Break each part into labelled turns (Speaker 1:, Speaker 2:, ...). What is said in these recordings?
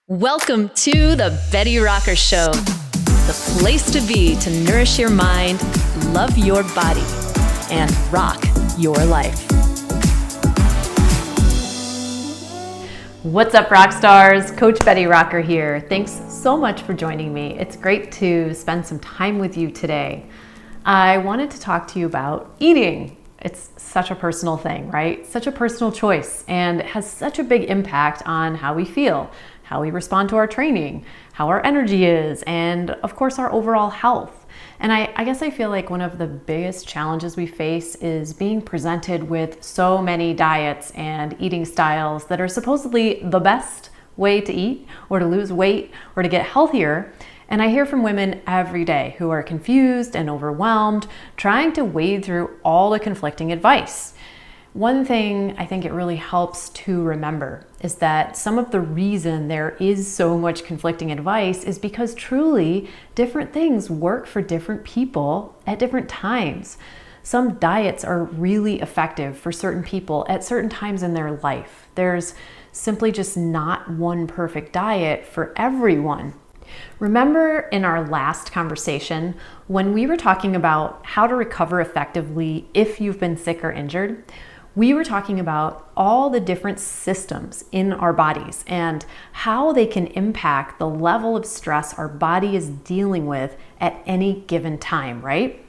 Speaker 1: Welcome to the Betty Rocker Show, the place to be to nourish your mind, love your body, and rock your life. What's up, rock stars? Coach Betty Rocker here. Thanks so much for joining me. It's great to spend some time with you today. I wanted to talk to you about eating. It's such a personal thing, right? Such a personal choice, and it has such a big impact on how we feel, how we respond to our training, how our energy is, and of course our overall health. And I guess I feel like one of the biggest challenges we face is being presented with so many diets and eating styles that are supposedly the best way to eat or to lose weight or to get healthier. And I hear from women every day who are confused and overwhelmed, trying to wade through all the conflicting advice. One thing I think it really helps to remember is that some of the reason there is so much conflicting advice is because truly different things work for different people at different times. Some diets are really effective for certain people at certain times in their life. There's simply just not one perfect diet for everyone. Remember in our last conversation when we were talking about how to recover effectively if you've been sick or injured? We were talking about all the different systems in our bodies and how they can impact the level of stress our body is dealing with at any given time, right?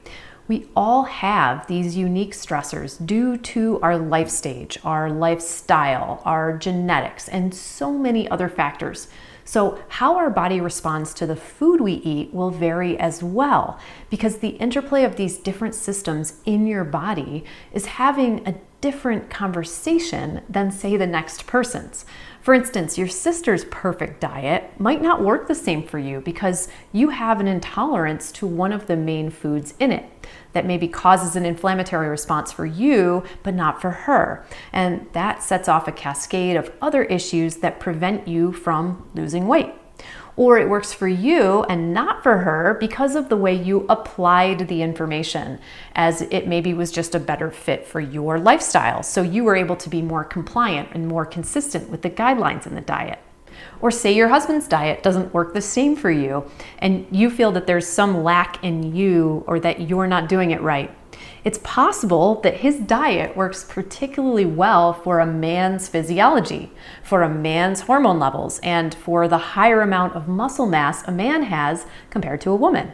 Speaker 1: We all have these unique stressors due to our life stage, our lifestyle, our genetics, and so many other factors. So how our body responds to the food we eat will vary as well, because the interplay of these different systems in your body is having a different conversation than, say, the next person's. For instance, your sister's perfect diet might not work the same for you because you have an intolerance to one of the main foods in it that maybe causes an inflammatory response for you, but not for her. And that sets off a cascade of other issues that prevent you from losing weight. Or it works for you and not for her because of the way you applied the information, as it maybe was just a better fit for your lifestyle. So you were able to be more compliant and more consistent with the guidelines in the diet. Or say your husband's diet doesn't work the same for you and you feel that there's some lack in you or that you're not doing it right. It's possible that his diet works particularly well for a man's physiology, for a man's hormone levels, and for the higher amount of muscle mass a man has compared to a woman.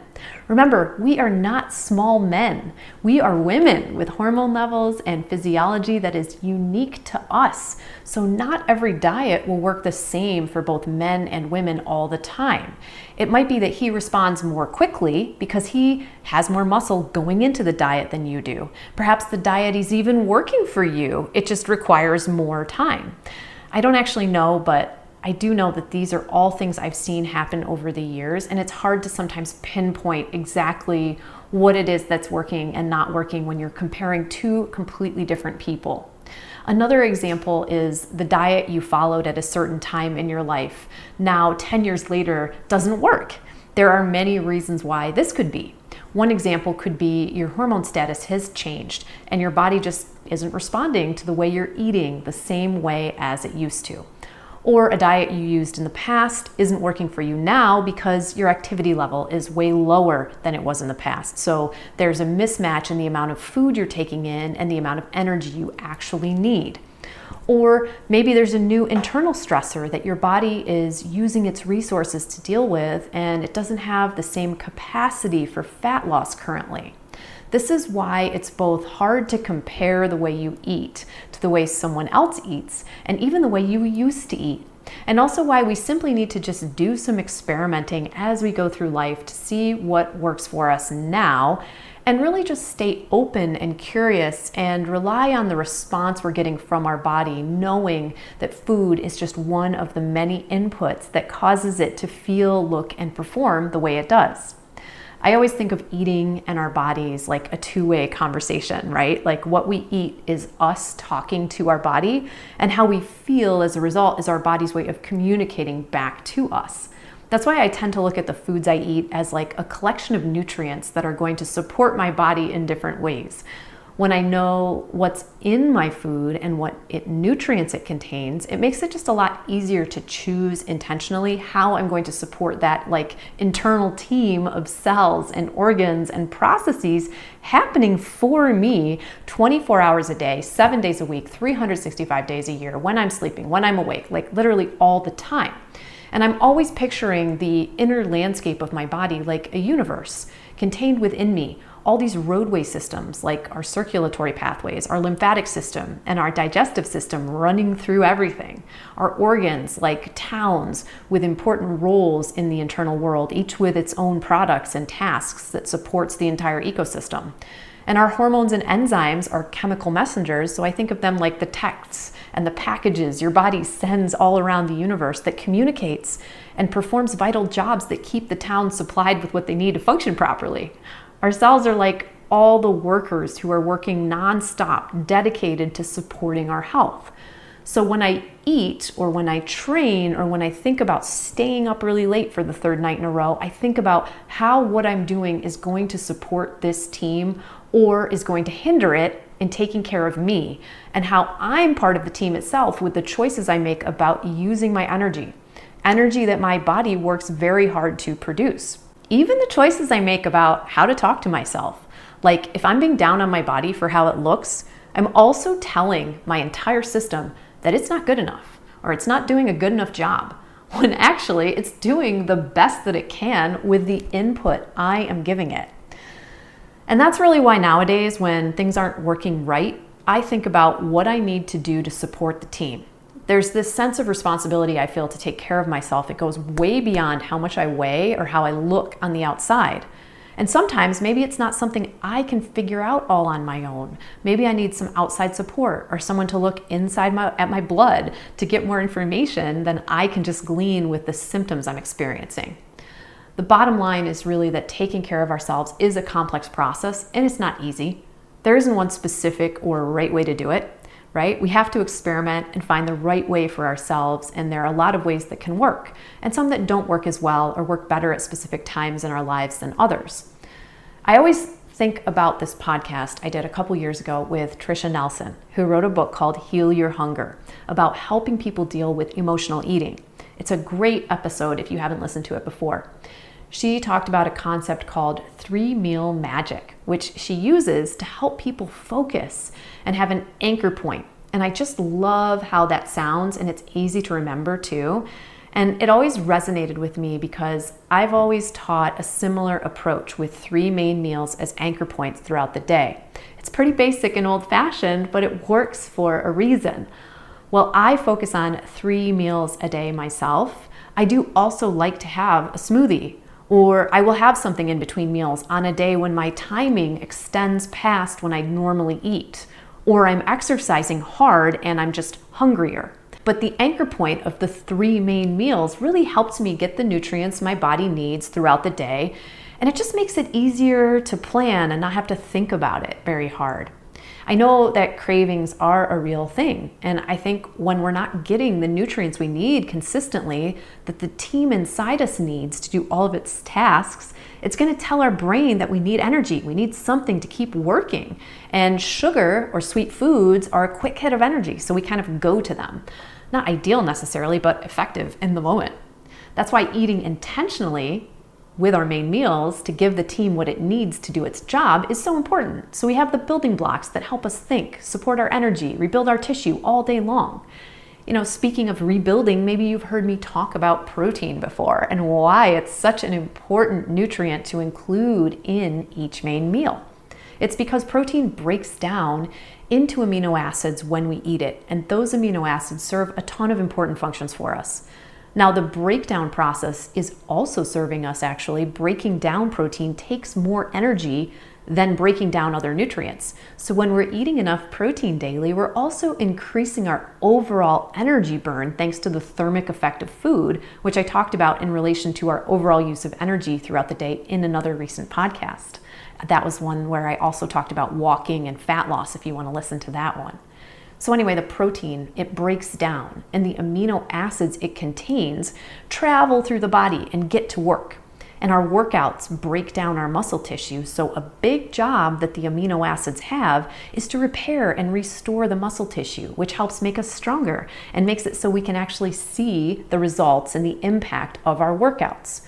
Speaker 1: Remember, we are not small men. We are women with hormone levels and physiology that is unique to us. So not every diet will work the same for both men and women all the time. It might be that he responds more quickly because he has more muscle going into the diet than you do. Perhaps the diet is even working for you. It just requires more time. I don't actually know, but I do know that these are all things I've seen happen over the years, and it's hard to sometimes pinpoint exactly what it is that's working and not working when you're comparing two completely different people. Another example is the diet you followed at a certain time in your life. Now, 10 years later, doesn't work. There are many reasons why this could be. One example could be your hormone status has changed and your body just isn't responding to the way you're eating the same way as it used to. Or a diet you used in the past isn't working for you now because your activity level is way lower than it was in the past. So there's a mismatch in the amount of food you're taking in and the amount of energy you actually need. Or maybe there's a new internal stressor that your body is using its resources to deal with and it doesn't have the same capacity for fat loss currently. This is why it's both hard to compare the way you eat to the way someone else eats and even the way you used to eat. And also why we simply need to just do some experimenting as we go through life to see what works for us now and really just stay open and curious and rely on the response we're getting from our body, knowing that food is just one of the many inputs that causes it to feel, look, and perform the way it does. I always think of eating and our bodies like a two-way conversation, right? Like what we eat is us talking to our body, and how we feel as a result is our body's way of communicating back to us. That's why I tend to look at the foods I eat as like a collection of nutrients that are going to support my body in different ways. When I know what's in my food and what nutrients it contains, it makes it just a lot easier to choose intentionally how I'm going to support that internal team of cells and organs and processes happening for me 24 hours a day, 7 days a week, 365 days a year, when I'm sleeping, when I'm awake, literally all the time. And I'm always picturing the inner landscape of my body like a universe contained within me. All these roadway systems like our circulatory pathways, our lymphatic system, and our digestive system running through everything. Our organs like towns with important roles in the internal world, each with its own products and tasks that supports the entire ecosystem. And our hormones and enzymes are chemical messengers, so I think of them like the texts and the packages your body sends all around the universe that communicates and performs vital jobs that keep the town supplied with what they need to function properly. Our cells are like all the workers who are working nonstop, dedicated to supporting our health. So when I eat or when I train or when I think about staying up really late for the third night in a row, I think about how what I'm doing is going to support this team or is going to hinder it in taking care of me, and how I'm part of the team itself with the choices I make about using my energy that my body works very hard to produce. Even the choices I make about how to talk to myself. Like if I'm being down on my body for how it looks, I'm also telling my entire system that it's not good enough or it's not doing a good enough job, when actually it's doing the best that it can with the input I am giving it. And that's really why nowadays, when things aren't working right, I think about what I need to do to support the team. There's this sense of responsibility I feel to take care of myself. It goes way beyond how much I weigh or how I look on the outside. And sometimes maybe it's not something I can figure out all on my own. Maybe I need some outside support or someone to look inside at my blood to get more information than I can just glean with the symptoms I'm experiencing. The bottom line is really that taking care of ourselves is a complex process, and it's not easy. There isn't one specific or right way to do it. Right? We have to experiment and find the right way for ourselves, and there are a lot of ways that can work, and some that don't work as well or work better at specific times in our lives than others. I always think about this podcast I did a couple years ago with Tricia Nelson, who wrote a book called Heal Your Hunger, about helping people deal with emotional eating. It's a great episode if you haven't listened to it before. She talked about a concept called 3-meal magic, which she uses to help people focus and have an anchor point. And I just love how that sounds, and it's easy to remember too. And it always resonated with me because I've always taught a similar approach with 3 main meals as anchor points throughout the day. It's pretty basic and old-fashioned, but it works for a reason. While I focus on 3 meals a day myself, I do also like to have a smoothie, or I will have something in between meals on a day when my timing extends past when I normally eat, or I'm exercising hard and I'm just hungrier. But the anchor point of the 3 main meals really helps me get the nutrients my body needs throughout the day, and it just makes it easier to plan and not have to think about it very hard. I know that cravings are a real thing, and I think when we're not getting the nutrients we need consistently, that the team inside us needs to do all of its tasks, it's going to tell our brain that we need energy. We need something to keep working. And sugar or sweet foods are a quick hit of energy, so we kind of go to them. Not ideal necessarily, but effective in the moment. That's why eating intentionally with our main meals to give the team what it needs to do its job is so important. So we have the building blocks that help us think, support our energy, rebuild our tissue all day long. Speaking of rebuilding, maybe you've heard me talk about protein before and why it's such an important nutrient to include in each main meal. It's because protein breaks down into amino acids when we eat it, and those amino acids serve a ton of important functions for us. Now, the breakdown process is also serving us actually. Breaking down protein takes more energy than breaking down other nutrients. So when we're eating enough protein daily, we're also increasing our overall energy burn thanks to the thermic effect of food, which I talked about in relation to our overall use of energy throughout the day in another recent podcast. That was one where I also talked about walking and fat loss if you want to listen to that one. So anyway, the protein, it breaks down, and the amino acids it contains travel through the body and get to work. And our workouts break down our muscle tissue. So a big job that the amino acids have is to repair and restore the muscle tissue, which helps make us stronger and makes it so we can actually see the results and the impact of our workouts.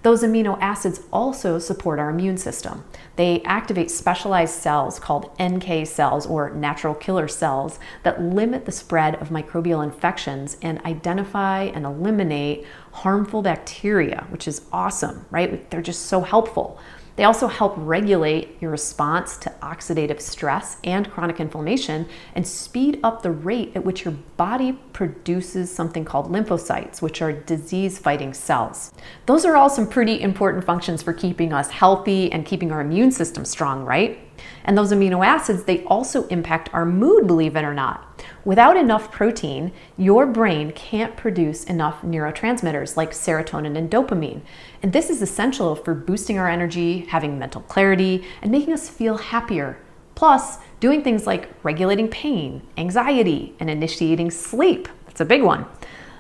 Speaker 1: Those amino acids also support our immune system. They activate specialized cells called NK cells, or natural killer cells, that limit the spread of microbial infections and identify and eliminate harmful bacteria, which is awesome, right? They're just so helpful. They also help regulate your response to oxidative stress and chronic inflammation and speed up the rate at which your body produces something called lymphocytes, which are disease-fighting cells. Those are all some pretty important functions for keeping us healthy and keeping our immune system strong, right? And those amino acids, they also impact our mood, believe it or not. Without enough protein, your brain can't produce enough neurotransmitters like serotonin and dopamine. And this is essential for boosting our energy, having mental clarity, and making us feel happier. Plus, doing things like regulating pain, anxiety, and initiating sleep. That's a big one.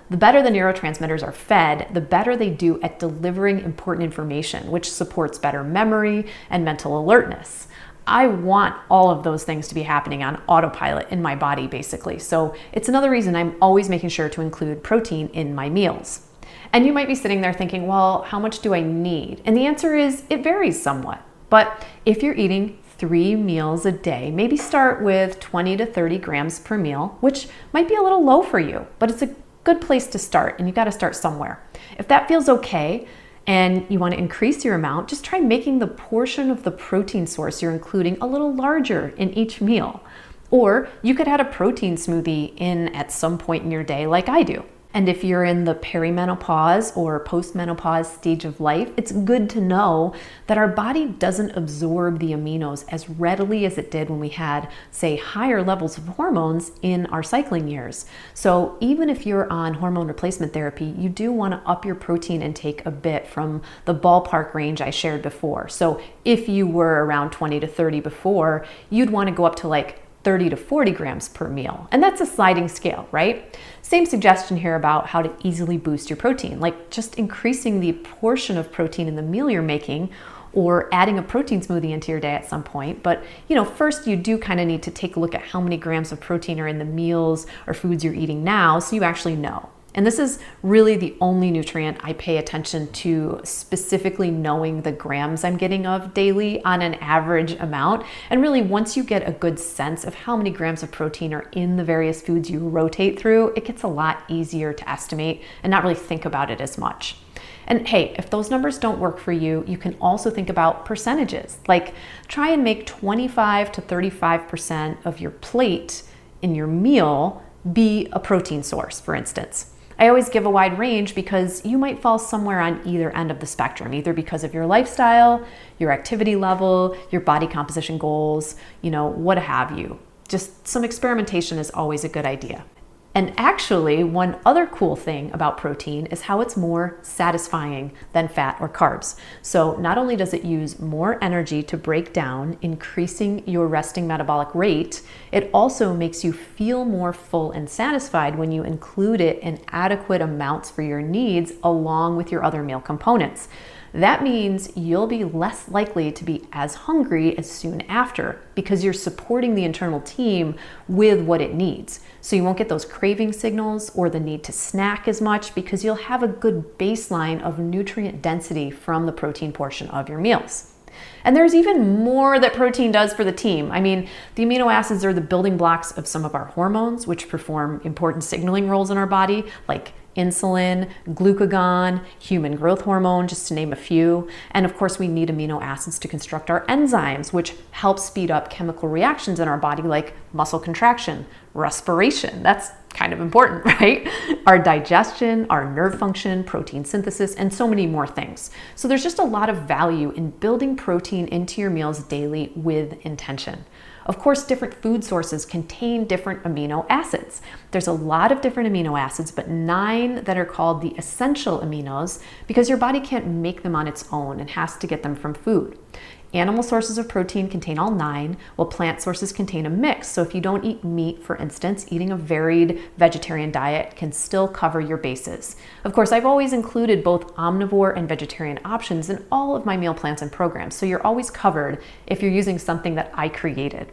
Speaker 1: The better the neurotransmitters are fed, the better they do at delivering important information, which supports better memory and mental alertness. I want all of those things to be happening on autopilot in my body, basically. So it's another reason I'm always making sure to include protein in my meals. And you might be sitting there thinking, well, how much do I need? And the answer is it varies somewhat. But if you're eating 3 meals a day, maybe start with 20 to 30 grams per meal, which might be a little low for you, but it's a good place to start, and you got to start somewhere. If that feels okay, and you want to increase your amount, just try making the portion of the protein source you're including a little larger in each meal. Or you could add a protein smoothie in at some point in your day like I do. And if you're in the perimenopause or postmenopause stage of life, it's good to know that our body doesn't absorb the aminos as readily as it did when we had, say, higher levels of hormones in our cycling years. So even if you're on hormone replacement therapy, you do want to up your protein intake a bit from the ballpark range I shared before. So if you were around 20 to 30 before, you'd want to go up to like 30 to 40 grams per meal. And that's a sliding scale, right? Same suggestion here about how to easily boost your protein, like just increasing the portion of protein in the meal you're making or adding a protein smoothie into your day at some point. But first you do kind of need to take a look at how many grams of protein are in the meals or foods you're eating now so you actually know. And this is really the only nutrient I pay attention to, specifically knowing the grams I'm getting of daily on an average amount. And really, once you get a good sense of how many grams of protein are in the various foods you rotate through, it gets a lot easier to estimate and not really think about it as much. And hey, if those numbers don't work for you, you can also think about percentages. Like try and make 25 to 35% of your plate in your meal be a protein source, for instance. I always give a wide range because you might fall somewhere on either end of the spectrum, either because of your lifestyle, your activity level, your body composition goals, what have you. Just some experimentation is always a good idea. And actually, one other cool thing about protein is how it's more satisfying than fat or carbs. So not only does it use more energy to break down, increasing your resting metabolic rate, it also makes you feel more full and satisfied when you include it in adequate amounts for your needs along with your other meal components. That means you'll be less likely to be as hungry as soon after because you're supporting the internal team with what it needs. So you won't get those craving signals or the need to snack as much because you'll have a good baseline of nutrient density from the protein portion of your meals. And there's even more that protein does for the team. I mean, the amino acids are the building blocks of some of our hormones, which perform important signaling roles in our body, like insulin, glucagon, human growth hormone, just to name a few. And of course, we need amino acids to construct our enzymes, which help speed up chemical reactions in our body like muscle contraction, respiration. That's kind of important, right? Our digestion, our nerve function, protein synthesis, and so many more things. So there's just a lot of value in building protein into your meals daily with intention. Of course, different food sources contain different amino acids. There's a lot of different amino acids, but 9 that are called the essential aminos because your body can't make them on its own and has to get them from food. Animal sources of protein contain all 9, while plant sources contain a mix. So if you don't eat meat, for instance, eating a varied vegetarian diet can still cover your bases. Of course, I've always included both omnivore and vegetarian options in all of my meal plans and programs, so you're always covered if you're using something that I created.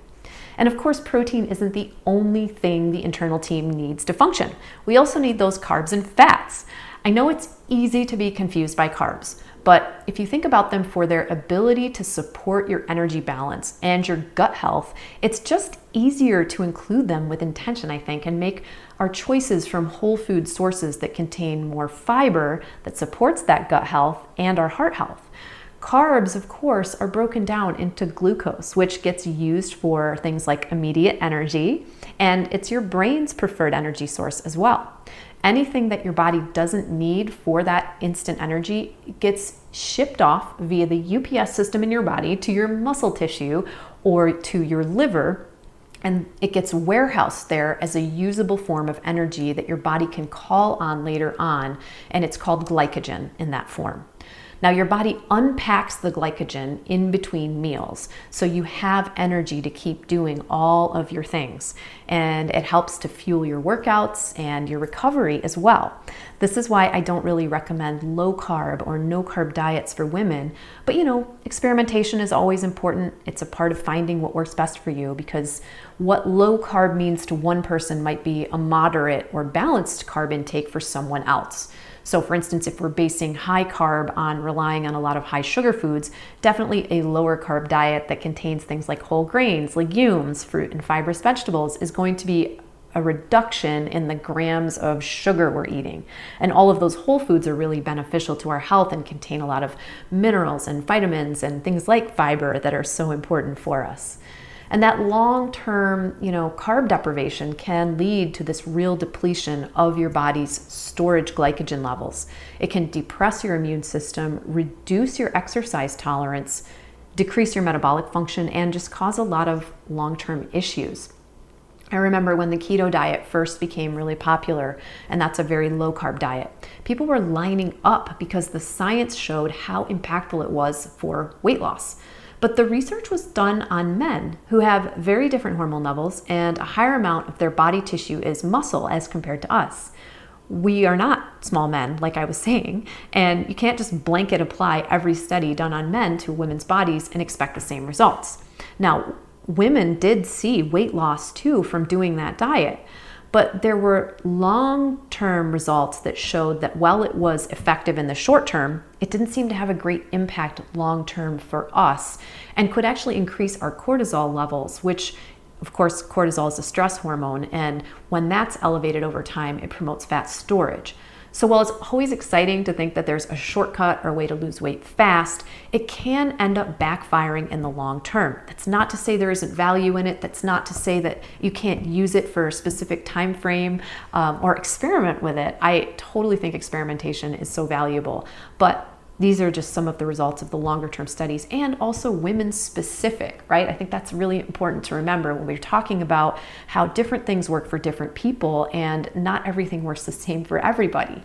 Speaker 1: And of course, protein isn't the only thing the internal team needs to function. We also need those carbs and fats. I know it's easy to be confused by carbs, but if you think about them for their ability to support your energy balance and your gut health, it's just easier to include them with intention, I think, and make our choices from whole food sources that contain more fiber that supports that gut health and our heart health. Carbs, of course, are broken down into glucose, which gets used for things like immediate energy, and it's your brain's preferred energy source as well. Anything that your body doesn't need for that instant energy gets shipped off via the UPS system in your body to your muscle tissue or to your liver, and it gets warehoused there as a usable form of energy that your body can call on later on, and it's called glycogen in that form. Now, your body unpacks the glycogen in between meals, so you have energy to keep doing all of your things, and it helps to fuel your workouts and your recovery as well. This is why I don't really recommend low carb or no carb diets for women, but experimentation is always important. It's a part of finding what works best for you, because what low carb means to one person might be a moderate or balanced carb intake for someone else. So for instance, if we're basing high carb on relying on a lot of high sugar foods, definitely a lower carb diet that contains things like whole grains, legumes, fruit, and fibrous vegetables is going to be a reduction in the grams of sugar we're eating. And all of those whole foods are really beneficial to our health and contain a lot of minerals and vitamins and things like fiber that are so important for us. And that long-term, carb deprivation can lead to this real depletion of your body's storage glycogen levels. It can depress your immune system, reduce your exercise tolerance, decrease your metabolic function, and just cause a lot of long-term issues. I remember when the keto diet first became really popular, and that's a very low-carb diet, people were lining up because the science showed how impactful it was for weight loss. But the research was done on men who have very different hormone levels, and a higher amount of their body tissue is muscle as compared to us. We are not small men, like I was saying, and you can't just blanket apply every study done on men to women's bodies and expect the same results. Now, women did see weight loss too from doing that diet, but there were long-term results that showed that while it was effective in the short term, it didn't seem to have a great impact long-term for us and could actually increase our cortisol levels, which, of course, cortisol is a stress hormone, and when that's elevated over time, it promotes fat storage. So while it's always exciting to think that there's a shortcut or a way to lose weight fast, it can end up backfiring in the long term. That's not to say there isn't value in it. That's not to say that you can't use it for a specific time frame or experiment with it. I totally think experimentation is so valuable, but these are just some of the results of the longer term studies, and also women specific, right? I think that's really important to remember when we're talking about how different things work for different people, and not everything works the same for everybody.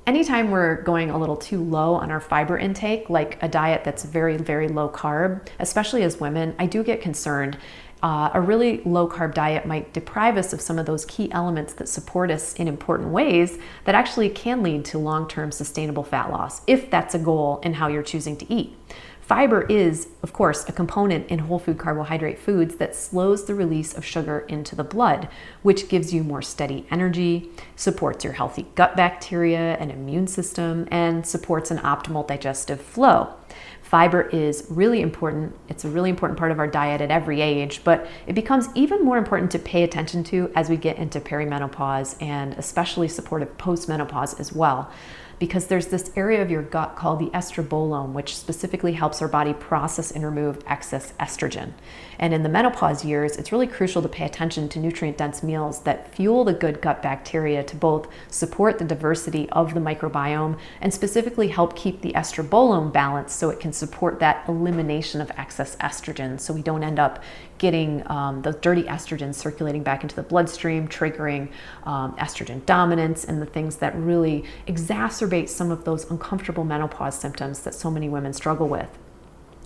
Speaker 1: Anytime we're going a little too low on our fiber intake, like a diet that's very, very low carb, especially as women, I do get concerned. A really low carb diet might deprive us of some of those key elements that support us in important ways that actually can lead to long-term sustainable fat loss, if that's a goal in how you're choosing to eat. Fiber is, of course, a component in whole food carbohydrate foods that slows the release of sugar into the blood, which gives you more steady energy, supports your healthy gut bacteria and immune system, and supports an optimal digestive flow. Fiber is really important. It's a really important part of our diet at every age, but it becomes even more important to pay attention to as we get into perimenopause, and especially supportive postmenopause as well, because there's this area of your gut called the estrobolome, which specifically helps our body process and remove excess estrogen. And in the menopause years, it's really crucial to pay attention to nutrient-dense meals that fuel the good gut bacteria to both support the diversity of the microbiome and specifically help keep the estrobolome balanced so it can support that elimination of excess estrogen, so we don't end up getting those dirty estrogens circulating back into the bloodstream, triggering estrogen dominance and the things that really exacerbate some of those uncomfortable menopause symptoms that so many women struggle with.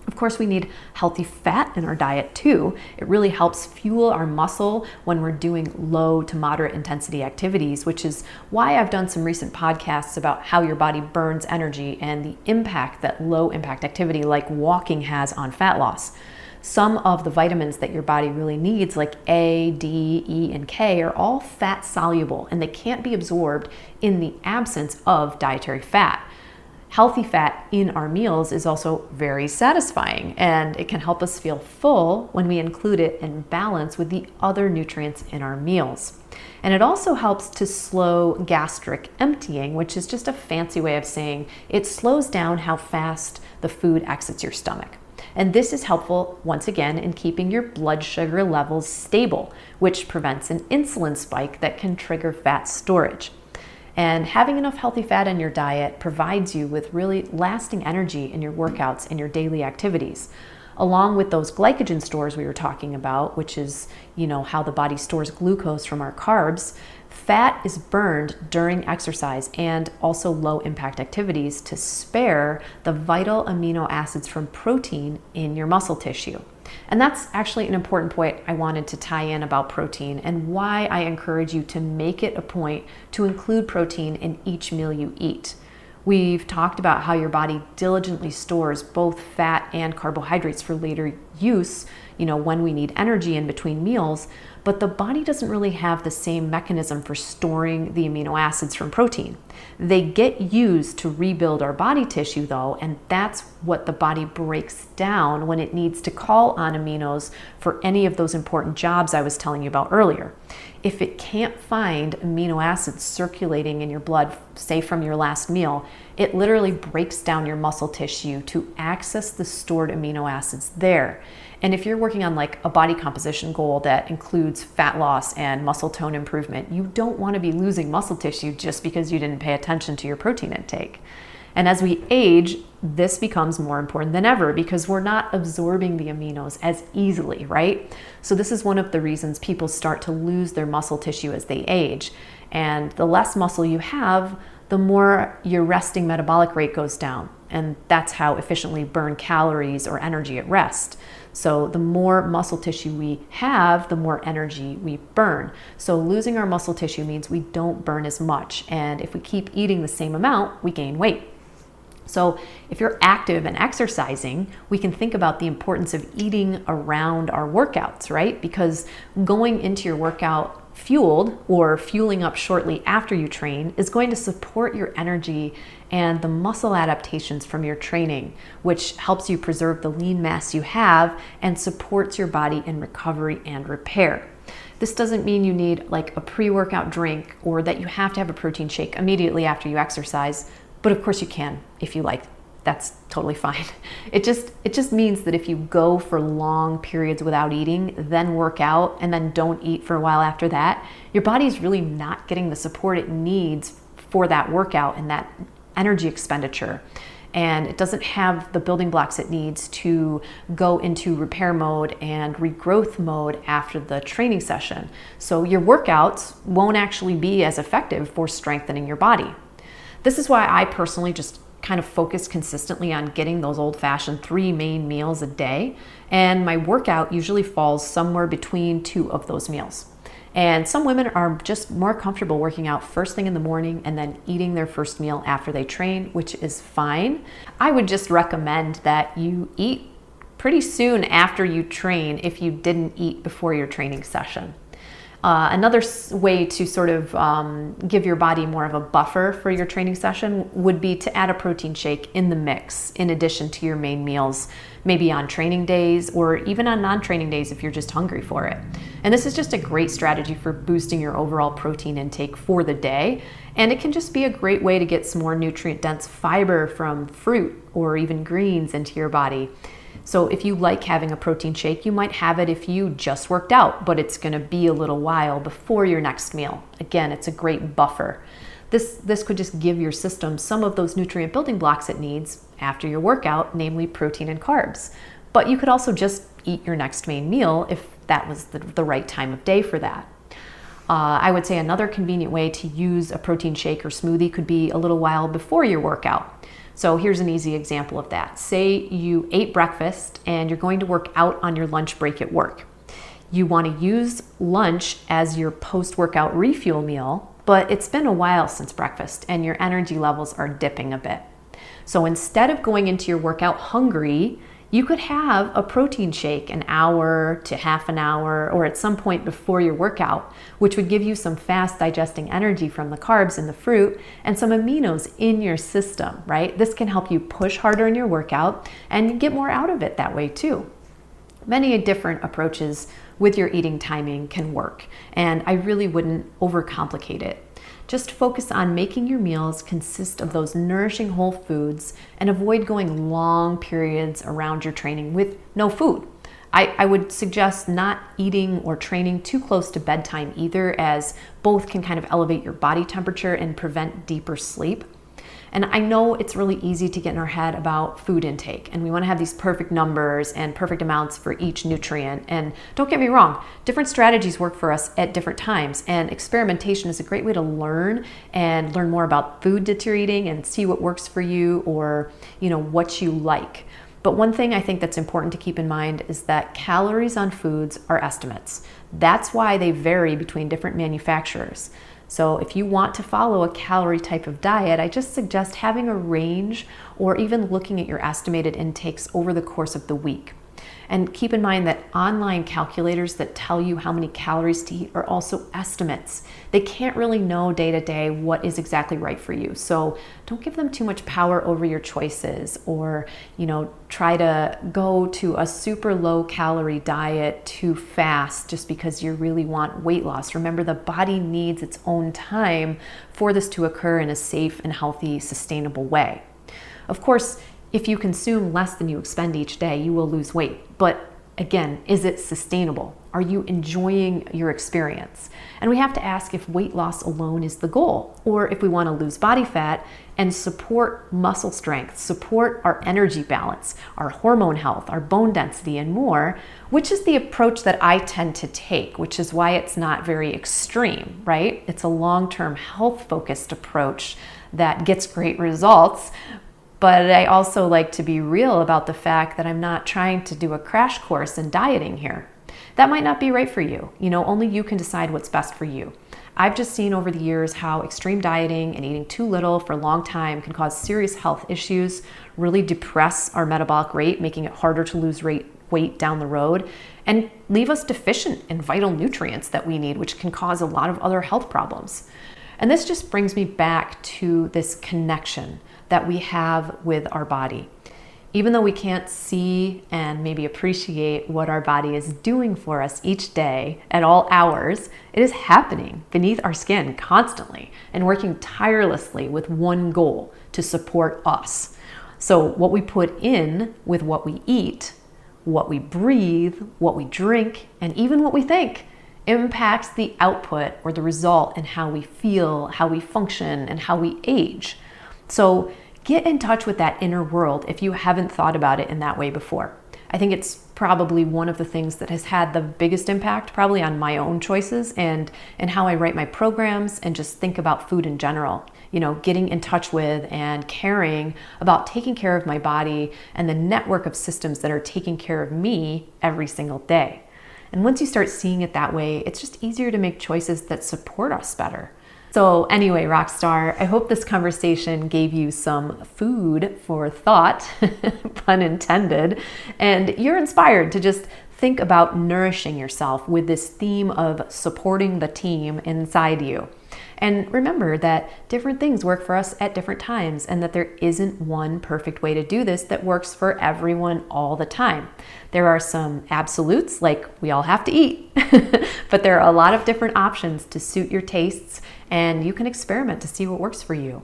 Speaker 1: Of course, we need healthy fat in our diet too. It really helps fuel our muscle when we're doing low to moderate intensity activities, which is why I've done some recent podcasts about how your body burns energy and the impact that low impact activity like walking has on fat loss. Some of the vitamins that your body really needs, like A, D, E, and K, are all fat soluble, and they can't be absorbed in the absence of dietary fat. Healthy fat in our meals is also very satisfying, and it can help us feel full when we include it in balance with the other nutrients in our meals. And it also helps to slow gastric emptying, which is just a fancy way of saying it slows down how fast the food exits your stomach. And this is helpful, once again, in keeping your blood sugar levels stable, which prevents an insulin spike that can trigger fat storage. And having enough healthy fat in your diet provides you with really lasting energy in your workouts and your daily activities. Along with those glycogen stores we were talking about, which is, how the body stores glucose from our carbs, fat is burned during exercise and also low impact activities to spare the vital amino acids from protein in your muscle tissue. And that's actually an important point I wanted to tie in about protein and why I encourage you to make it a point to include protein in each meal you eat. We've talked about how your body diligently stores both fat and carbohydrates for later use, when we need energy in between meals, but the body doesn't really have the same mechanism for storing the amino acids from protein. They get used to rebuild our body tissue though, and that's what the body breaks down when it needs to call on aminos for any of those important jobs I was telling you about earlier. If it can't find amino acids circulating in your blood, say from your last meal, it literally breaks down your muscle tissue to access the stored amino acids there. And if you're working on like a body composition goal that includes fat loss and muscle tone improvement, you don't want to be losing muscle tissue just because you didn't pay attention to your protein intake. And as we age, this becomes more important than ever because we're not absorbing the aminos as easily, right? So this is one of the reasons people start to lose their muscle tissue as they age. And the less muscle you have, the more your resting metabolic rate goes down. And that's how efficiently burn calories or energy at rest. So the more muscle tissue we have, the more energy we burn. So losing our muscle tissue means we don't burn as much. And if we keep eating the same amount, we gain weight. So if you're active and exercising, we can think about the importance of eating around our workouts, right? Because going into your workout fueled or fueling up shortly after you train is going to support your energy and the muscle adaptations from your training, which helps you preserve the lean mass you have and supports your body in recovery and repair. This doesn't mean you need like a pre-workout drink or that you have to have a protein shake immediately after you exercise, but of course you can if you like. That's totally fine. It just means that if you go for long periods without eating, then work out, and then don't eat for a while after that, your body's really not getting the support it needs for that workout and that energy expenditure. And it doesn't have the building blocks it needs to go into repair mode and regrowth mode after the training session. So your workouts won't actually be as effective for strengthening your body. This is why I personally just kind of focus consistently on getting those old-fashioned 3 main meals a day, and my workout usually falls somewhere between 2 of those meals. And some women are just more comfortable working out first thing in the morning and then eating their first meal after they train, which is fine. I would just recommend that you eat pretty soon after you train if you didn't eat before your training session. Another way to sort of give your body more of a buffer for your training session would be to add a protein shake in the mix in addition to your main meals, maybe on training days or even on non-training days if you're just hungry for it. And this is just a great strategy for boosting your overall protein intake for the day. And it can just be a great way to get some more nutrient-dense fiber from fruit or even greens into your body. So if you like having a protein shake, you might have it if you just worked out, but it's going to be a little while before your next meal. Again, it's a great buffer. This could just give your system some of those nutrient building blocks it needs after your workout, namely protein and carbs. But you could also just eat your next main meal if that was the right time of day for that. I would say another convenient way to use a protein shake or smoothie could be a little while before your workout. So here's an easy example of that. Say you ate breakfast and you're going to work out on your lunch break at work. You want to use lunch as your post-workout refuel meal, but it's been a while since breakfast and your energy levels are dipping a bit. So instead of going into your workout hungry, you could have a protein shake an hour to half an hour or at some point before your workout, which would give you some fast digesting energy from the carbs in the fruit and some aminos in your system, right? This can help you push harder in your workout and get more out of it that way too. Many different approaches with your eating timing can work, and I really wouldn't overcomplicate it. Just focus on making your meals consist of those nourishing whole foods and avoid going long periods around your training with no food. I would suggest not eating or training too close to bedtime either, as both can kind of elevate your body temperature and prevent deeper sleep. And I know it's really easy to get in our head about food intake, and we want to have these perfect numbers and perfect amounts for each nutrient. And don't get me wrong, different strategies work for us at different times, and experimentation is a great way to learn more about food that you're eating and see what works for you, or what you like. But one thing I think that's important to keep in mind is that calories on foods are estimates. That's why they vary between different manufacturers. So if you want to follow a calorie type of diet, I just suggest having a range or even looking at your estimated intakes over the course of the week. And keep in mind that online calculators that tell you how many calories to eat are also estimates. They can't really know day to day what is exactly right for you. So don't give them too much power over your choices, or try to go to a super low calorie diet too fast just because you really want weight loss. Remember, the body needs its own time for this to occur in a safe and healthy, sustainable way. Of course, if you consume less than you expend each day, you will lose weight. But again, is it sustainable? Are you enjoying your experience? And we have to ask if weight loss alone is the goal, or if we want to lose body fat and support muscle strength, support our energy balance, our hormone health, our bone density, and more, which is the approach that I tend to take, which is why it's not very extreme, right? It's a long-term health-focused approach that gets great results. But I also like to be real about the fact that I'm not trying to do a crash course in dieting here. That might not be right for you. Only you can decide what's best for you. I've just seen over the years how extreme dieting and eating too little for a long time can cause serious health issues, really depress our metabolic rate, making it harder to lose weight down the road, and leave us deficient in vital nutrients that we need, which can cause a lot of other health problems. And this just brings me back to this connection that we have with our body. Even though we can't see and maybe appreciate what our body is doing for us each day at all hours, it is happening beneath our skin constantly and working tirelessly with one goal: to support us. So what we put in with what we eat, what we breathe, what we drink, and even what we think impacts the output or the result in how we feel, how we function, and how we age. So get in touch with that inner world if you haven't thought about it in that way before. I think it's probably one of the things that has had the biggest impact probably on my own choices and how I write my programs and just think about food in general. Getting in touch with and caring about taking care of my body and the network of systems that are taking care of me every single day. And once you start seeing it that way, it's just easier to make choices that support us better. So anyway, Rockstar, I hope this conversation gave you some food for thought, pun intended, and you're inspired to just think about nourishing yourself with this theme of supporting the team inside you. And remember that different things work for us at different times, and that there isn't one perfect way to do this that works for everyone all the time. There are some absolutes, like we all have to eat, but there are a lot of different options to suit your tastes, and you can experiment to see what works for you.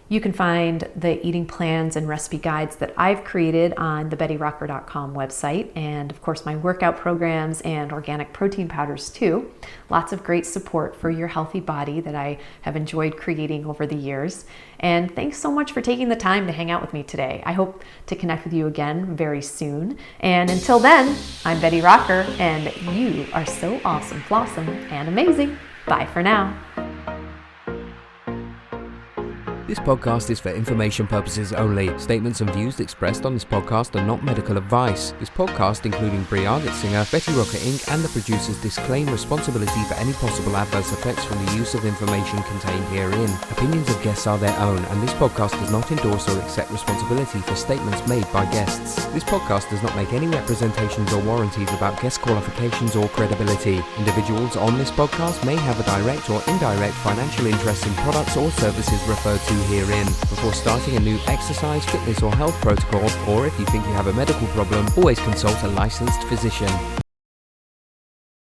Speaker 1: You can find the eating plans and recipe guides that I've created on the bettyrocker.com website, and of course my workout programs and organic protein powders too. Lots of great support for your healthy body that I have enjoyed creating over the years. And thanks so much for taking the time to hang out with me today. I hope to connect with you again very soon. And until then, I'm Betty Rocker, and you are so awesome, flawsome, and amazing. Bye for now.
Speaker 2: This podcast is for information purposes only. Statements and views expressed on this podcast are not medical advice. This podcast, including Brie Singer, Betty Rocker Inc. and the producers disclaim responsibility for any possible adverse effects from the use of information contained herein. Opinions of guests are their own, and this podcast does not endorse or accept responsibility for statements made by guests. This podcast does not make any representations or warranties about guest qualifications or credibility. Individuals on this podcast may have a direct or indirect financial interest in products or services referred to herein. Before starting a new exercise, fitness or health protocol, or if you think you have a medical problem, always consult a licensed physician.